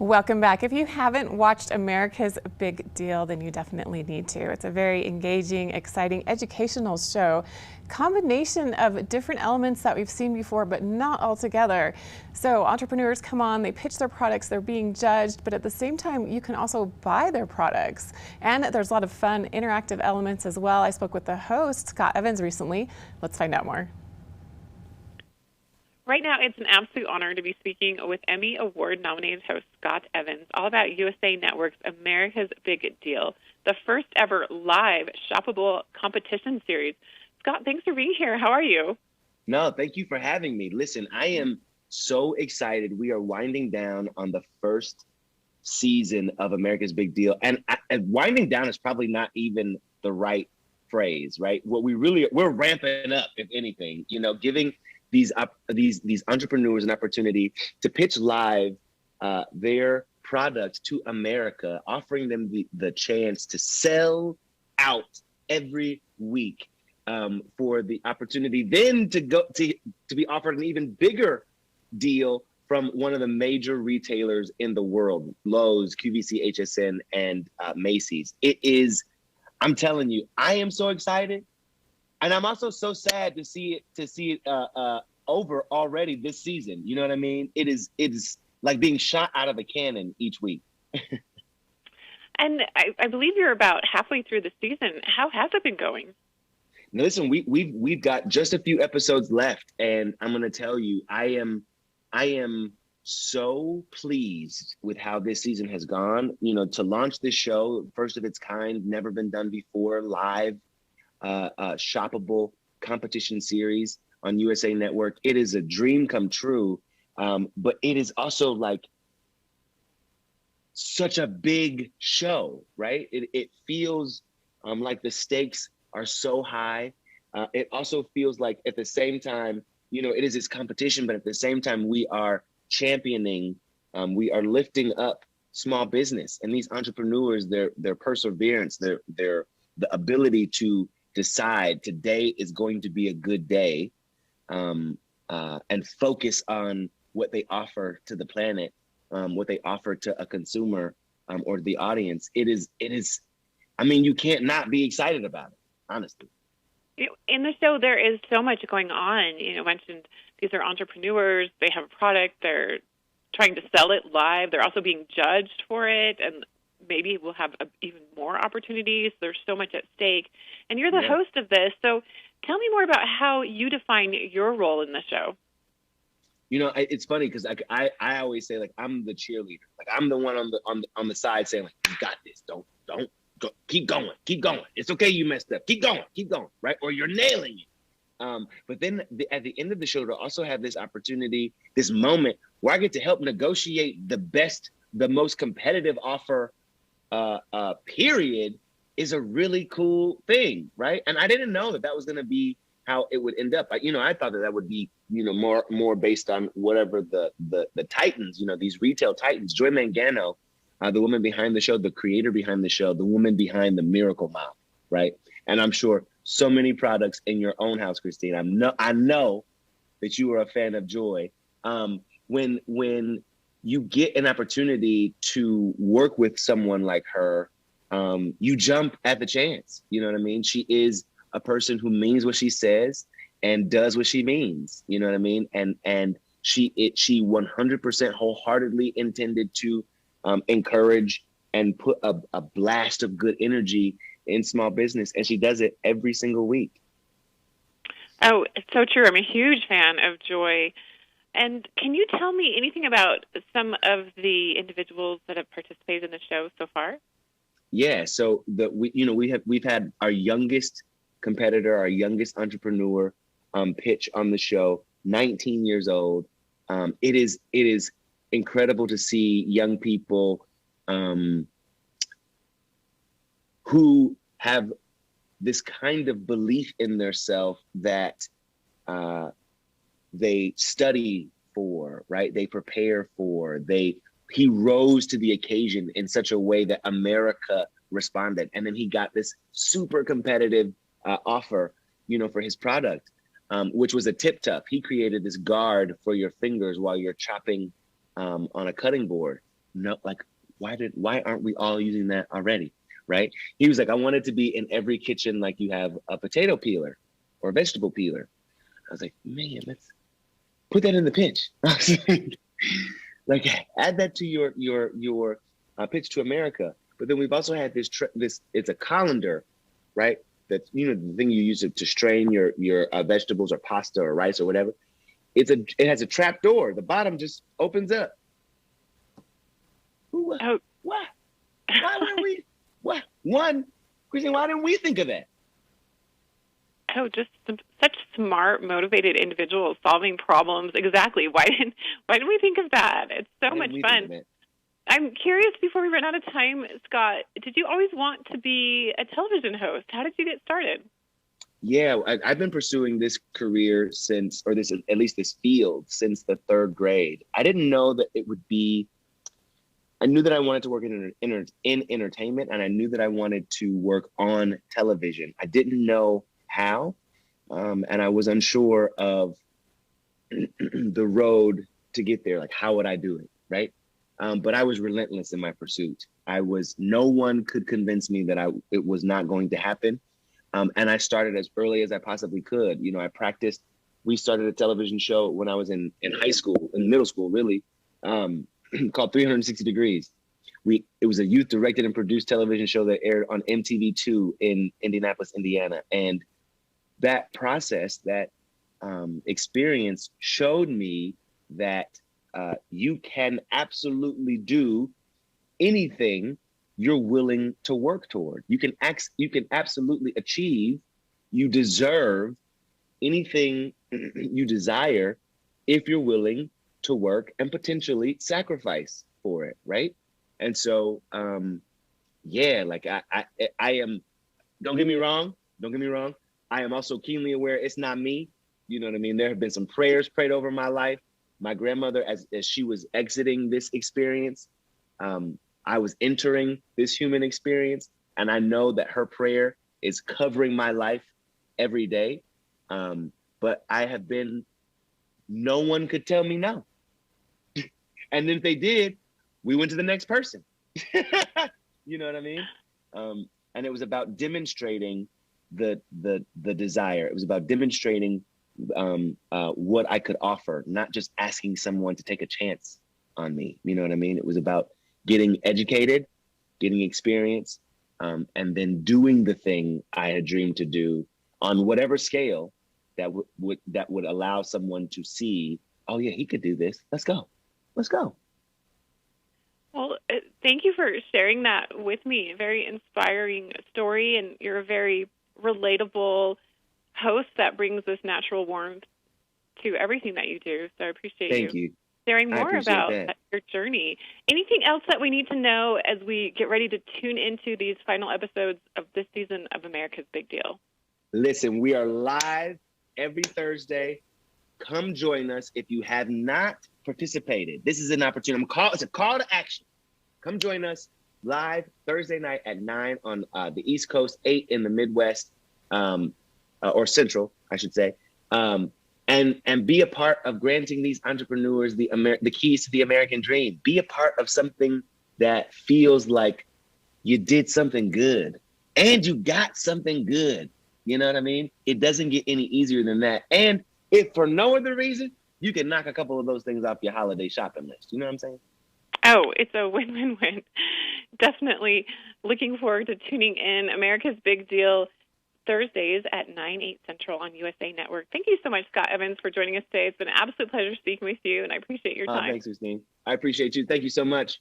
Welcome back. If you haven't watched America's Big Deal, then you definitely need to. It's a very engaging, exciting, educational show. Combination of different elements that we've seen before, but not all together. So entrepreneurs come on, they pitch their products, they're being judged, but at the same time, you can also buy their products. And there's a lot of fun, interactive elements as well. I spoke with the host, Scott Evans, recently. Let's find out more. Right now, it's an absolute honor to be speaking with Emmy Award-nominated host Scott Evans, all about USA Network's America's Big Deal, the first ever live shoppable competition series. Scott, thanks for being here. How are you? No, thank you for having me. Listen, I am so excited. We are winding down on the first season of America's Big Deal. And winding down is probably not even the right phrase, right? We're ramping up, if anything, giving these entrepreneurs an opportunity to pitch live their products to America, offering them the chance to sell out every week, for the opportunity then to be offered an even bigger deal from one of the major retailers in the world, Lowe's, QVC, HSN, and Macy's. I'm telling you, I am so excited. And I'm also so sad to see it over already this season. You know what I mean? It is like being shot out of a cannon each week. And I believe you're about halfway through the season. How has it been going? Now, listen, we've got just a few episodes left, and I'm going to tell you, I am so pleased with how this season has gone. To launch this show, first of its kind, never been done before, live. Shoppable competition series on USA Network. It is a dream come true, but it is also like such a big show, right? It feels like the stakes are so high. It also feels like at the same time, it is this competition, but at the same time, we are championing, we are lifting up small business and these entrepreneurs, their perseverance, the ability to decide today is going to be a good day, and focus on what they offer to the planet, what they offer to a consumer, or the audience. It is, you can't not be excited about it, honestly. In the show, there is so much going on. You mentioned these are entrepreneurs. They have a product. They're trying to sell it live. They're also being judged for it, and maybe we'll have even more opportunities. There's so much at stake. And you're the host of this. So tell me more about how you define your role in the show. It's funny because I always say, like, I'm the cheerleader. Like, I'm the one on the side saying, like, you got this. Don't go. Keep going. It's okay you messed up. Keep going, right? Or you're nailing it. But then at the end of the show, to also have this opportunity, this moment where I get to help negotiate the most competitive offer period, is a really cool thing, right? And I didn't know that was going to be how it would end up. I thought that would be, more based on whatever the titans, these retail titans, Joy Mangano, the woman behind the show, the creator behind the show, the woman behind the Miracle Mop, right? And I'm sure so many products in your own house, Christine. I know that you are a fan of Joy. When you get an opportunity to work with someone like her, you jump at the chance. You know what I mean? She is a person who means what she says and does what she means. You know what I mean? And she 100% wholeheartedly intended to encourage and put a blast of good energy in small business, and she does it every single week. Oh, it's so true. I'm a huge fan of Joy. And can you tell me anything about some of the individuals that have participated in the show so far? Yeah, so we've had our youngest competitor, our youngest entrepreneur, pitch on the show, 19 years old. It is incredible to see young people who have this kind of belief in themselves that they study for, right? They prepare for. He rose to the occasion in such a way that America responded, and then he got this super competitive offer, for his product, which was a tip tuck. He created this guard for your fingers while you're chopping on a cutting board. no, like, why aren't we all using that already? Right? He was like, I want it to be in every kitchen, like you have a potato peeler or a vegetable peeler. I was like, man, let's put that in the pitch. Like, add that to your pitch to America. But then we've also had this it's a colander, right? That's, the thing you use to strain your vegetables or pasta or rice or whatever. It has a trap door. The bottom just opens up. Oh. What? Why wouldn't we? What? One, Christine, why didn't we think of that? Oh, just such smart, motivated individuals solving problems. Exactly. Why didn't we think of that? It's so much fun. I'm curious, before we run out of time, Scott, did you always want to be a television host? How did you get started? Yeah, I've been pursuing this career at least this field, since the third grade. I didn't know that it would be. I knew that I wanted to work in entertainment, and I knew that I wanted to work on television. I didn't know how, and I was unsure of the road to get there. Like, how would I do it, right? But I was relentless in my pursuit. No one could convince me that it was not going to happen. And I started as early as I possibly could. I practiced. We started a television show when I was in high school, in middle school, really, called 360 Degrees. It was a youth directed and produced television show that aired on MTV2 in Indianapolis, Indiana. And that process, that experience showed me that you can absolutely do anything you're willing to work toward. You can absolutely achieve. You deserve anything you desire if you're willing to work and potentially sacrifice for it, right? And so, like I am. Don't get me wrong. I am also keenly aware it's not me. You know what I mean? There have been some prayers prayed over my life. My grandmother, as she was exiting this experience, I was entering this human experience, and I know that her prayer is covering my life every day. But no one could tell me no. And then if they did, we went to the next person. You know what I mean? And it was about demonstrating the desire. It was about demonstrating what I could offer, not just asking someone to take a chance on me. You know what I mean? It was about getting educated, getting experience, and then doing the thing I had dreamed to do on whatever scale that would allow someone to see, oh yeah, he could do this. Let's go. Well, thank you for sharing that with me. A very inspiring story, and you're a very relatable host that brings this natural warmth to everything that you do. So I appreciate Thank you sharing more about your journey. Anything else that we need to know as we get ready to tune into these final episodes of this season of America's Big Deal? Listen, we are live every Thursday. Come join us. If you have not participated, this is an opportunity. It's a call to action. Come join us live Thursday night at 9 on the East Coast, 8 in the Midwest, or Central, I should say, and be a part of granting these entrepreneurs the keys to the American dream. Be a part of something that feels like you did something good and you got something good. You know what I mean? It doesn't get any easier than that. And if for no other reason, you can knock a couple of those things off your holiday shopping list. You know what I'm saying? Oh, it's a win-win-win. Definitely looking forward to tuning in. America's Big Deal, Thursdays at 9/8 Central on USA Network. Thank you so much, Scott Evans, for joining us today. It's been an absolute pleasure speaking with you, and I appreciate your time. Thanks, Christine. I appreciate you. Thank you so much.